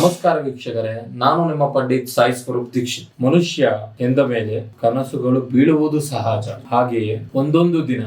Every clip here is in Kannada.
ನಮಸ್ಕಾರ ವೀಕ್ಷಕರೇ, ನಾನು ನಿಮ್ಮ ಪಂಡಿತ್ ಸಾಯಿ ಸ್ವರೂಪ್ ದೀಕ್ಷಿತ್. ಮನುಷ್ಯ ಎಂದ ಮೇಲೆ ಕನಸುಗಳು ಬೀಳುವುದು ಸಹಜ. ಹಾಗೆಯೇ ಒಂದೊಂದು ದಿನ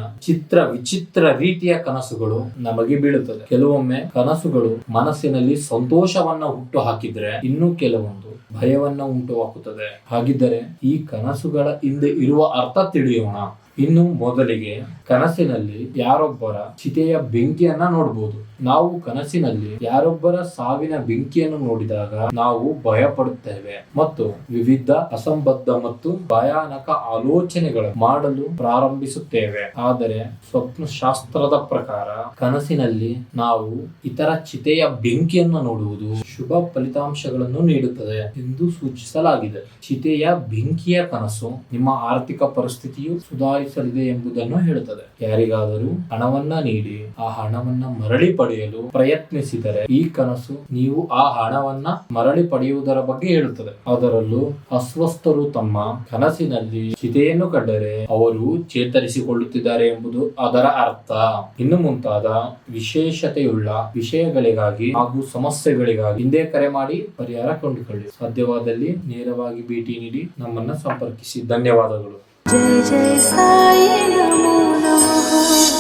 ವಿಚಿತ್ರ ರೀತಿಯ ಕನಸುಗಳು ನಮಗೆ ಬೀಳುತ್ತದೆ. ಕೆಲವೊಮ್ಮೆ ಕನಸುಗಳು ಮನಸ್ಸಿನಲ್ಲಿ ಸಂತೋಷವನ್ನ ಹುಟ್ಟು ಹಾಕಿದ್ರೆ, ಇನ್ನು ಕೆಲವೊಂದು ಭಯವನ್ನ ಉಂಟು ಹಾಕುತ್ತದೆ. ಹಾಗಿದ್ದರೆ ಈ ಕನಸುಗಳ ಹಿಂದೆ ಇರುವ ಅರ್ಥ ತಿಳಿಯೋಣ. ಇನ್ನು ಮೊದಲಿಗೆ ಕನಸಿನಲ್ಲಿ ಯಾರೊಬ್ಬರ ಚಿತೆಯ ಬೆಂಕಿಯನ್ನ ನೋಡಬಹುದು. ನಾವು ಕನಸಿನಲ್ಲಿ ಯಾರೊಬ್ಬರ ಸಾವಿನ ಬೆಂಕಿಯನ್ನು ನೋಡಿದಾಗ ನಾವು ಭಯ ಪಡುತ್ತೇವೆ ಮತ್ತು ವಿವಿಧ ಅಸಂಬದ್ಧ ಮತ್ತು ಭಯಾನಕ ಆಲೋಚನೆಗಳು ಮಾಡಲು ಪ್ರಾರಂಭಿಸುತ್ತೇವೆ. ಆದರೆ ಸ್ವಪ್ನ ಶಾಸ್ತ್ರದ ಪ್ರಕಾರ ಕನಸಿನಲ್ಲಿ ನಾವು ಇತರ ಚಿತೆಯ ಬೆಂಕಿಯನ್ನು ನೋಡುವುದು ಶುಭ ಫಲಿತಾಂಶಗಳನ್ನು ನೀಡುತ್ತದೆ ಎಂದು ಸೂಚಿಸಲಾಗಿದೆ. ಚಿತೆಯ ಬೆಂಕಿಯ ಕನಸು ನಿಮ್ಮ ಆರ್ಥಿಕ ಪರಿಸ್ಥಿತಿಯು ಸುಧಾರಿಸಲಿದೆ ಎಂಬುದನ್ನು ಹೇಳುತ್ತದೆ. ಯಾರಿಗಾದರೂ ಹಣವನ್ನ ನೀಡಿ ಆ ಹಣವನ್ನ ಮರಳಿ ಪಡೆಯಲು ಪ್ರಯತ್ನಿಸಿದರೆ ಈ ಕನಸು ನೀವು ಆ ಹಣವನ್ನ ಮರಳಿ ಪಡೆಯುವುದರ ಬಗ್ಗೆ ಹೇಳುತ್ತದೆ. ಅದರಲ್ಲೂ ಅಸ್ವಸ್ಥರು ತಮ್ಮ ಕನಸಿನಲ್ಲಿ ಚಿತೆಯನ್ನು ಕಂಡರೆ ಅವರು ಚೇತರಿಸಿಕೊಳ್ಳುತ್ತಿದ್ದಾರೆ ಎಂಬುದು ಅದರ ಅರ್ಥ. ಇನ್ನು ಮುಂತಾದ ವಿಶೇಷತೆಯುಳ್ಳ ವಿಷಯಗಳಿಗಾಗಿ ಹಾಗೂ ಸಮಸ್ಯೆಗಳಿಗಾಗಿ ಹಿಂದೆ ಕರೆ ಮಾಡಿ ಪರಿಹಾರ ಕಂಡುಕೊಳ್ಳಿ. ಸಾಧ್ಯವಾದಲ್ಲಿ ನೇರವಾಗಿ ಭೇಟಿ ನೀಡಿ ನಮ್ಮನ್ನ ಸಂಪರ್ಕಿಸಿ. ಧನ್ಯವಾದಗಳು. जय जय साई नमो नमः,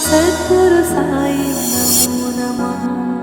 सद्गुरु साई नमो नमः।